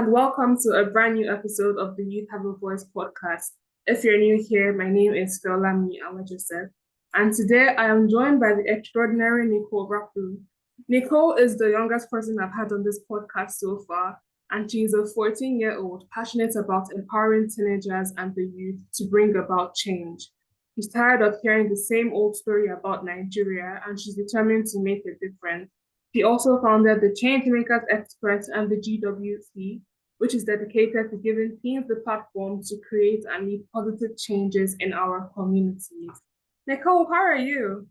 and welcome to a brand new episode of the Youth Have a Voice podcast. If you're new here, my name is Feolami, and today I am joined by the extraordinary Nicole Rapu. Nicole is the youngest person I've had on this podcast so far, and she is a 14-year-old passionate about empowering teenagers and the youth to bring about change. She's tired of hearing the same old story about Nigeria, and she's determined to make a difference. She also founded the ChangeMakers Xpress and the GWC, which is dedicated to giving teens the platform to create and lead positive changes in our communities. Nicole, how are you?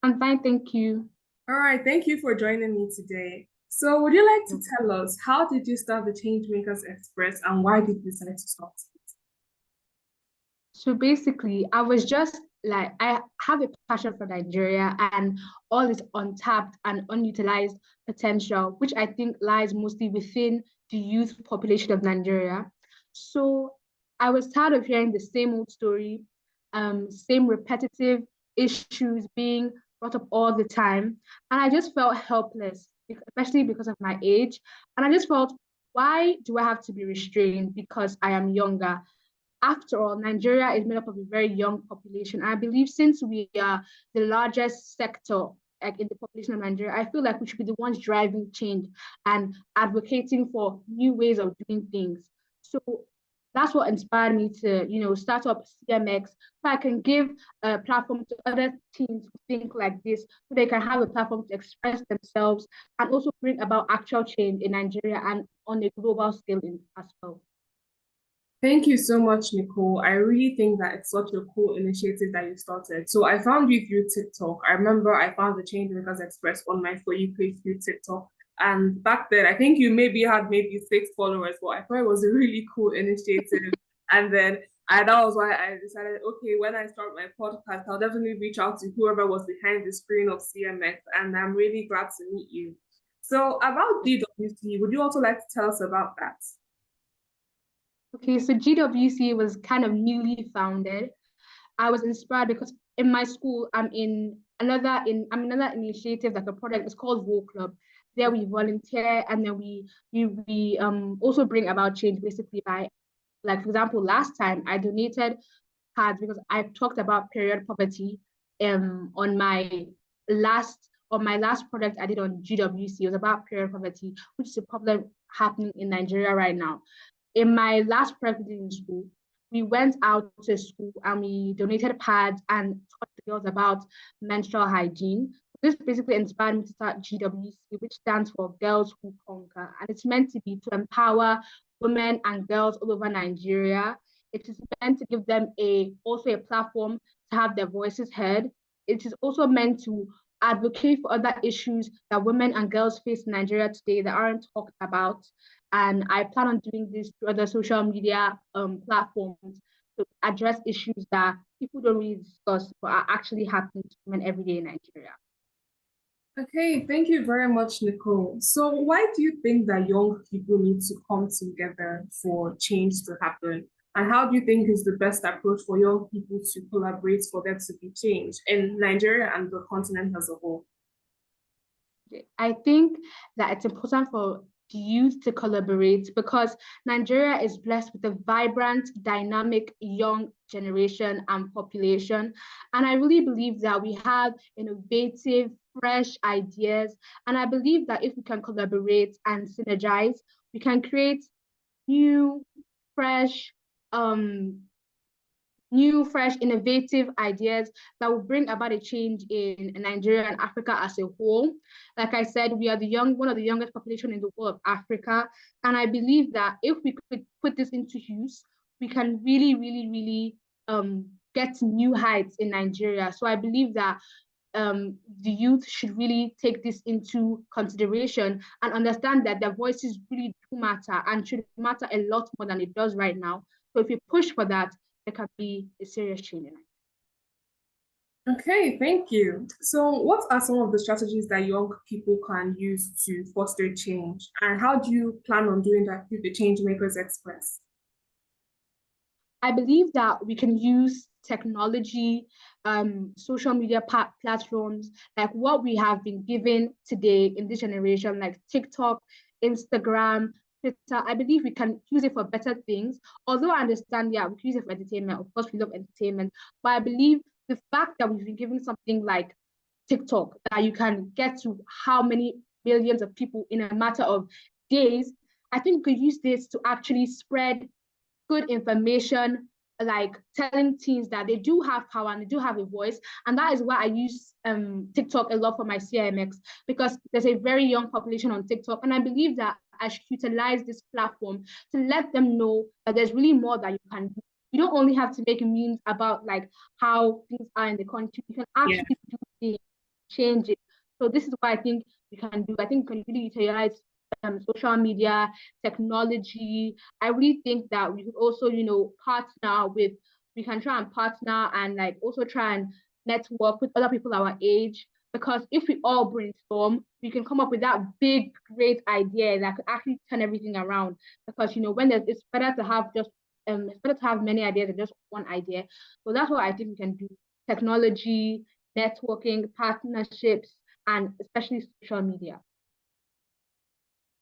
I'm fine, thank you. All right, thank you for joining me today. So would you like to tell us, how did you start the ChangeMakers Xpress and why did you decide to start it? So basically, I was just like, I have a passion for Nigeria and all its untapped and unutilized potential, which I think lies mostly within the youth population of Nigeria. So I was tired of hearing the same old story, same repetitive issues being brought up all the time. And I just felt helpless, especially because of my age. And I just felt, why do I have to be restrained because I am younger? After all, Nigeria is made up of a very young population. I believe since we are the largest sector like in the population of Nigeria, I feel like we should be the ones driving change and advocating for new ways of doing things. So that's what inspired me to, start up CMX, so I can give a platform to other teens who think like this, so they can have a platform to express themselves and also bring about actual change in Nigeria and on a global scale as well. Thank you so much, Nicole. I really think that it's such a cool initiative that you started. So I found you through TikTok. I remember I found the ChangeMakers Express on my For You page through TikTok. And back then, I think you maybe had maybe 6 followers, but I thought it was a really cool initiative. And then that was why I decided, okay, when I start my podcast, I'll definitely reach out to whoever was behind the screen of CMX. And I'm really glad to meet you. So about GWC, would you also like to tell us about that? Okay, so GWC was kind of newly founded. I was inspired because in my school, I'm in another initiative, like a project. It's called War Club. There we volunteer, and then we also bring about change basically by, like, for example, last time I donated cards because I talked about period poverty on my last project I did on GWC. It was about period poverty, which is a problem happening in Nigeria right now. In my last project in school, we went out to school and we donated pads and taught the girls about menstrual hygiene. This basically inspired me to start GWC, which stands for Girls Who Conquer. And it's meant to be to empower women and girls all over Nigeria. It is meant to give them also a platform to have their voices heard. It is also meant to advocate for other issues that women and girls face in Nigeria today that aren't talked about. And I plan on doing this through other social media platforms to address issues that people don't really discuss but are actually happening to women every day in Nigeria. Okay, thank you very much, Nicole. So why do you think that young people need to come together for change to happen? And how do you think is the best approach for young people to collaborate for there to be change in Nigeria and the continent as a whole? I think that it's important for the youth to collaborate because Nigeria is blessed with a vibrant, dynamic, young generation and population. And I really believe that we have innovative, fresh ideas. And I believe that if we can collaborate and synergize, we can create new, fresh, innovative ideas that will bring about a change in Nigeria and Africa as a whole. Like I said, we are one of the youngest population in the whole of Africa. And I believe that if we could put this into use, we can really, really, really get new heights in Nigeria. So I believe that the youth should really take this into consideration and understand that their voices really do matter and should matter a lot more than it does right now. So if we push for that, there can be a serious change in it. Okay, thank you. So what are some of the strategies that young people can use to foster change? And how do you plan on doing that through the ChangeMakers Express? I believe that we can use technology, social media platforms, like what we have been given today in this generation, like TikTok, Instagram, Twitter, I believe we can use it for better things. Although I understand, yeah, we can use it for entertainment. Of course, we love entertainment. But I believe the fact that we've been given something like TikTok, that you can get to how many millions of people in a matter of days, I think we could use this to actually spread good information, like telling teens that they do have power and they do have a voice. And that is why I use TikTok a lot for my CIMX, because there's a very young population on TikTok. And I believe that I should utilize this platform to let them know that there's really more that you can do. You don't only have to make memes about like how things are in the country. You can Yeah. actually do things, change it. So this is what I think we can do. I think we can really utilize social media, technology. I really think that we could also, partner with, we can try and partner and like also try and network with other people our age. Because if we all brainstorm, we can come up with that big, great idea that could actually turn everything around. Because when there's, it's better to have just it's better to have many ideas than just one idea. So that's what I think we can do. Technology, networking, partnerships, and especially social media.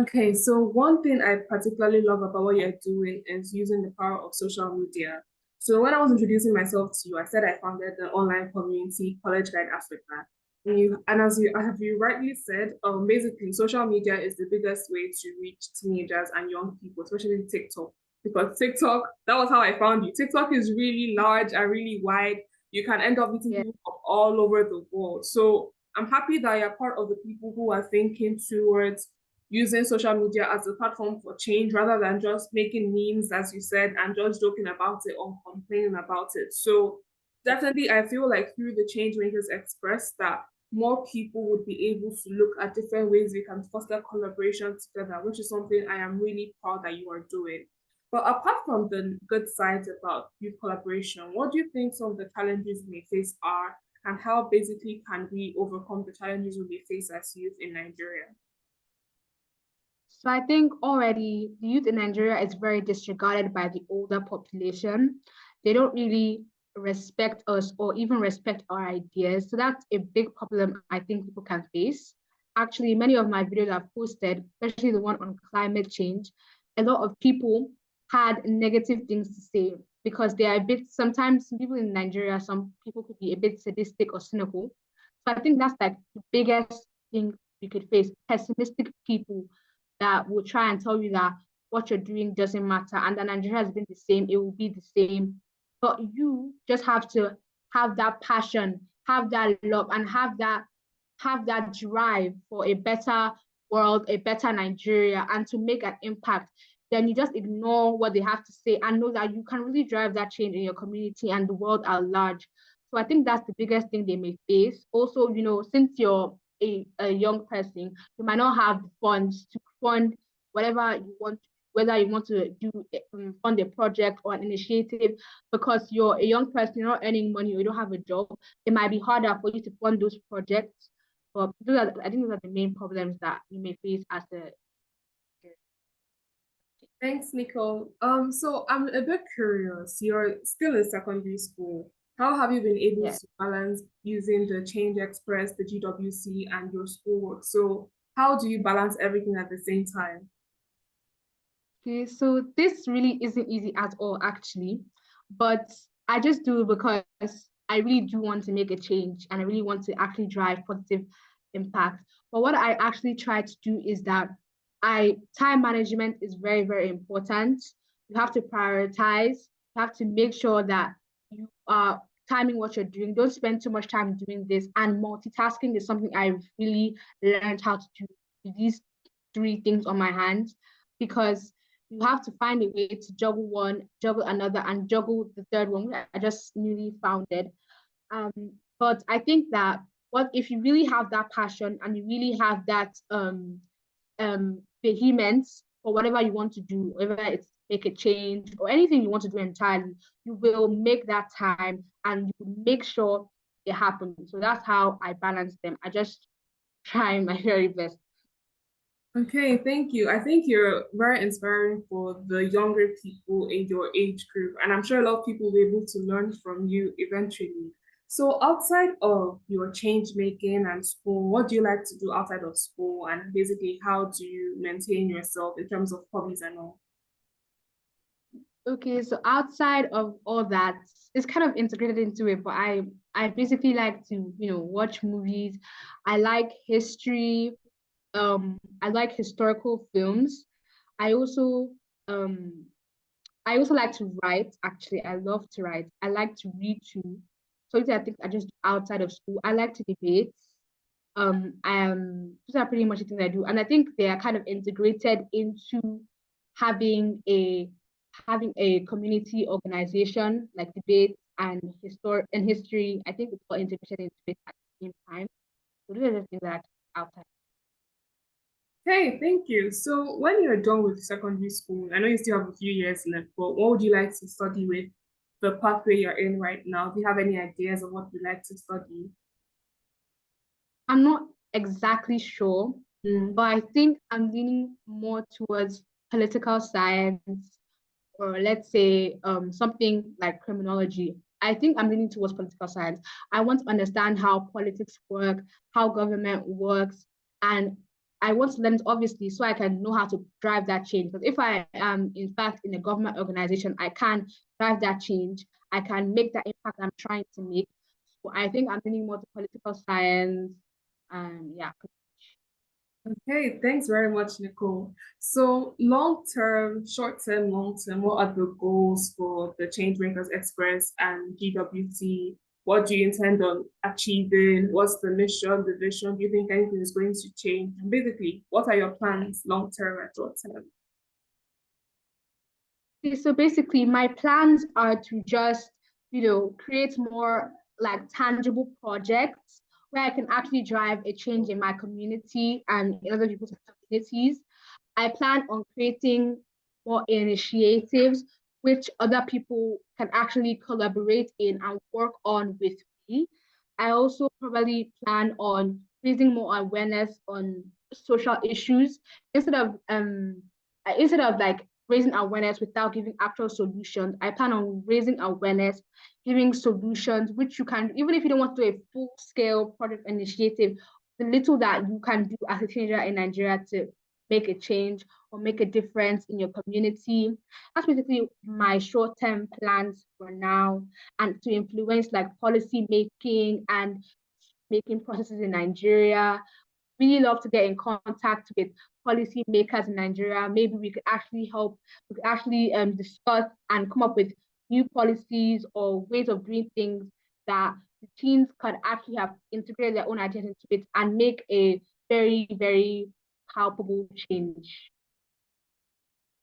Okay, so one thing I particularly love about what you're doing is using the power of social media. So when I was introducing myself to you, I said I founded the online community College Guide Africa. And as you rightly said, basically social media is the biggest way to reach teenagers and young people, especially TikTok. Because TikTok, that was how I found you. TikTok is really large and really wide. You can end up meeting Yeah. people from all over the world. So I'm happy that you're part of the people who are thinking towards using social media as a platform for change rather than just making memes, as you said, and just joking about it or complaining about it. So definitely, I feel like through the ChangeMakers Express that more people would be able to look at different ways we can foster collaboration together, which is something I am really proud that you are doing. But apart from the good sides about youth collaboration, what do you think some of the challenges we may face are, and how basically can we overcome the challenges we may face as youth in Nigeria? So I think already the youth in Nigeria is very disregarded by the older population. They don't really respect us or even respect our ideas. So that's a big problem I think people can face. Actually, many of my videos I've posted, especially the one on climate change, a lot of people had negative things to say because they are a bit, sometimes some people in Nigeria, some people could be a bit sadistic or cynical. So I think that's like the biggest thing you could face, pessimistic people that will try and tell you that what you're doing doesn't matter and that Nigeria has been the same, it will be the same. But you just have to have that passion, have that love, and have that drive for a better world, a better Nigeria, and to make an impact. Then you just ignore what they have to say and know that you can really drive that change in your community and the world at large. So I think that's the biggest thing they may face. Also, since you're a young person, you might not have the funds to fund whatever you want, whether you want to do fund a project or an initiative, because you're a young person, you're not earning money, or you don't have a job. It might be harder for you to fund those projects. But I think those are the main problems that you may face as a. Thanks, Nicole. So I'm a bit curious. You're still in secondary school. How have you been able Yeah. to balance using the Change Express, the GWC, and your schoolwork? So how do you balance everything at the same time? Okay, so this really isn't easy at all, actually, but I just do it because I really do want to make a change and I really want to actually drive positive impact. But what I actually try to do is that time management is very, very important. You have to prioritize, you have to make sure that you are timing what you're doing. Don't spend too much time doing this. And multitasking is something I really learned how to do these three things on my hands, because you have to find a way to juggle one, juggle another, and juggle the third one, which I just newly founded. Um, but I think that what if you really have that passion and you really have that vehemence for whatever you want to do, whether it's make a change or anything you want to do entirely, you will make that time and you make sure it happens. So that's how I balance them. I just try my very best. Okay, thank you. I think you're very inspiring for the younger people in your age group, and I'm sure a lot of people will be able to learn from you eventually. So outside of your change making and school, what do you like to do outside of school? And basically, how do you maintain yourself in terms of hobbies and all? Okay, so outside of all that, it's kind of integrated into it, but I basically like to, watch movies. I like history. I like historical films. I also um I also like to write, actually. I love to write. I like to read too. So I think I just do outside of school. I like to debate. Those are pretty much the things I do. And I think they are kind of integrated into having a having a community organization like debate and history. I think it's all integrated into it at the same time. So those are the things that I do outside. Hey, thank you. So when you're done with secondary school, I know you still have a few years left, but what would you like to study with the pathway you're in right now? Do you have any ideas of what you'd like to study? I'm not exactly sure, Mm. but I think I'm leaning more towards political science, or let's say something like criminology. I think I'm leaning towards political science. I want to understand how politics work, how government works, and I want to learn it obviously so I can know how to drive that change. Because if I am in fact in a government organization, I can drive that change. I can make that impact I'm trying to make. So I think I'm leaning more to political science. Yeah. Okay, thanks very much, Nicole. So long term, short term, long term, what are the goals for the ChangeMakers Express and GWT? What do you intend on achieving? What's the mission, the vision? Do you think anything is going to change? And basically, what are your plans long term and short term? Okay, so basically, my plans are to just, create more like tangible projects where I can actually drive a change in my community and in other people's communities. I plan on creating more initiatives which other people can actually collaborate in and work on with me. I also probably plan on raising more awareness on social issues instead of um instead of like raising awareness without giving actual solutions. I plan on raising awareness, giving solutions, which you can, even if you don't want to do a full scale project initiative, the little that you can do as a teenager in Nigeria to make a change or make a difference in your community. That's basically my short term plans for now, and to influence like policy making and making processes in Nigeria. Really love to get in contact with policy makers in Nigeria. Maybe we could actually discuss and come up with new policies or ways of doing things that the teens could actually have integrated their own ideas into it and make a very, very palpable change.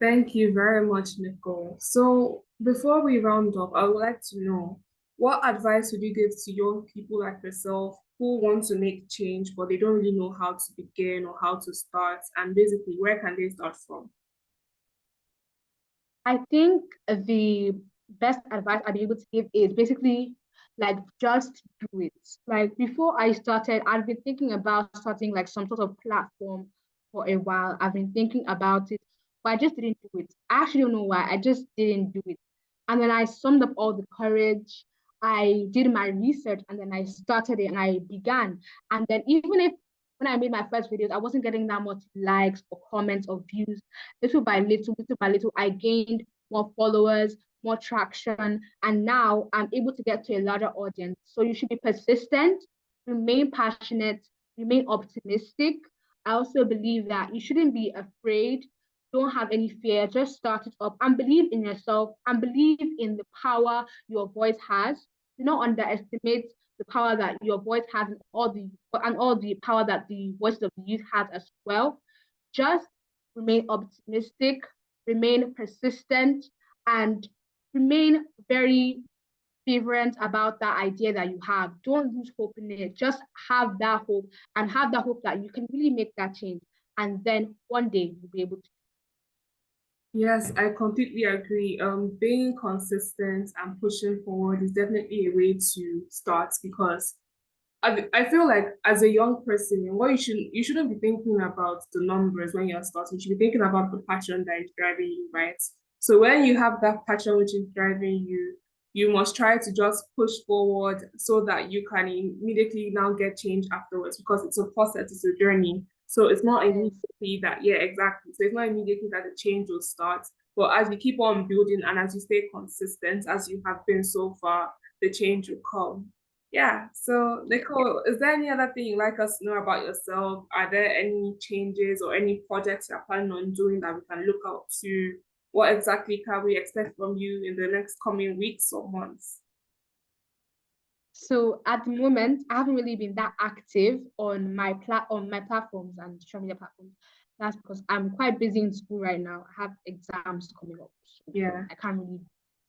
Thank you very much, Nicole. So before we round up, I would like to know what advice would you give to young people like yourself who want to make change, but they don't really know how to begin or how to start, and basically where can they start from? I think the best advice I'd be able to give is basically like just do it. Like before I started, I've been thinking about starting like some sort of platform for a while. I've been thinking about it, but I just didn't do it. I actually don't know why. I just didn't do it. And then I summed up all the courage. I did my research and then I started it and I began. And then even if when I made my first videos, I wasn't getting that much likes or comments or views, little by little, I gained more followers, more traction, and now I'm able to get to a larger audience. So you should be persistent, remain passionate, remain optimistic. I also believe that you shouldn't be afraid. Don't have any fear. Just start it up and believe in yourself and believe in the power your voice has. Do not underestimate the power that your voice has and all the power that the voice of the youth has as well. Just remain optimistic, remain persistent, and remain very fervent about that idea that you have. Don't lose hope in it. Just have that hope and have that hope that you can really make that change. And then one day you'll be able to. Yes, I completely agree. Being consistent and pushing forward is definitely a way to start because I feel like as a young person, what you shouldn't be thinking about the numbers when you're starting. You should be thinking about the passion that is driving you, right? So when you have that passion which is driving you, you must try to just push forward so that you can immediately now get change afterwards, because it's a process, it's a journey. So it's not immediately that, yeah, exactly. So it's not immediately that the change will start. But as you keep on building and as you stay consistent, as you have been so far, the change will come. Yeah. So Nicole, is there any other thing you'd like us to know about yourself? Are there any changes or any projects you're planning on doing that we can look out to? What exactly can we expect from you in the next coming weeks or months? So at the moment, I haven't really been that active on my platforms and social media platforms. That's because I'm quite busy in school right now. I have exams coming up, so Yeah. I can't really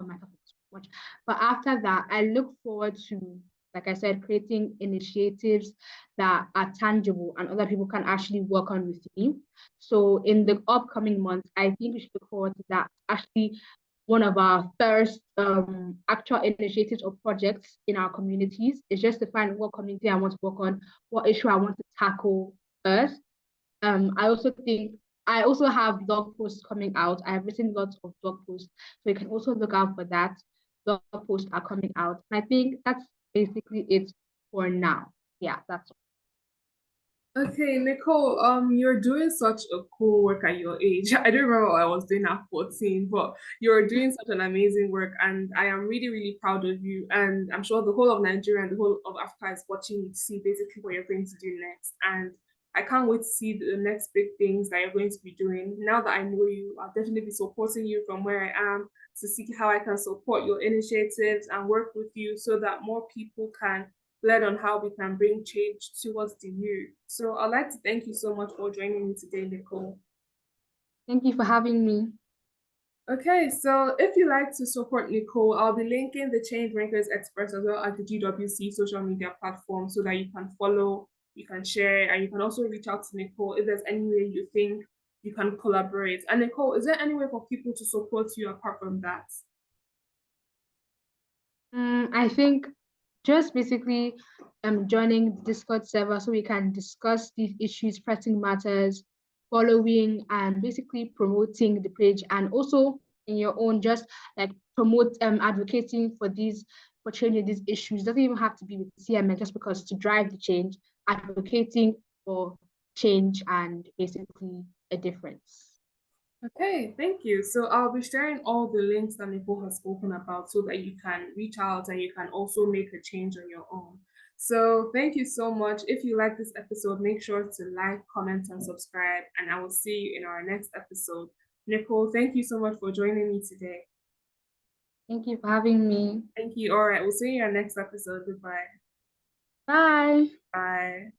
on my platforms much. But after that, I look forward to, like I said, creating initiatives that are tangible and other people can actually work on with me. So in the upcoming months, I think we should look forward to that. Actually, one of our first actual initiatives or projects in our communities is just to find what community I want to work on, what issue I want to tackle first. I also think I also have blog posts coming out. I have written lots of blog posts, so you can also look out for that. Blog posts are coming out. And I think that's basically it for now. Yeah, that's all. Okay, Nicole, you're doing such a cool work at your age. I don't remember what I was doing at 14, but you're doing such an amazing work, and I am really, really proud of you. And I'm sure the whole of Nigeria and the whole of Africa is watching you to see basically what you're going to do next. And I can't wait to see the next big things that you're going to be doing. Now that I know you, I'll definitely be supporting you from where I am to see how I can support your initiatives and work with you so that more people can learn on how we can bring change towards the youth. So I'd like to thank you so much for joining me today, Nicole. Thank you for having me. Okay, so if you like to support Nicole, I'll be linking the ChangeMakers Express as well as the GWC social media platform so that you can follow, you can share, and you can also reach out to Nicole if there's any way you think you can collaborate. And Nicole, is there any way for people to support you apart from that? I think just basically joining Discord server so we can discuss these issues, pressing matters, following and basically promoting the page, and also in your own just like promote advocating for these for changing these issues. Doesn't even have to be with CMN, just because to drive the change, advocating for change and basically a difference. Okay, thank you. So I'll be sharing all the links that Nicole has spoken about so that you can reach out and you can also make a change on your own. So thank you so much. If you like this episode, make sure to like, comment, and subscribe. And I will see you in our next episode. Nicole, thank you so much for joining me today. Thank you for having me. Thank you. All right, we'll see you in our next episode. Goodbye. Bye. Bye.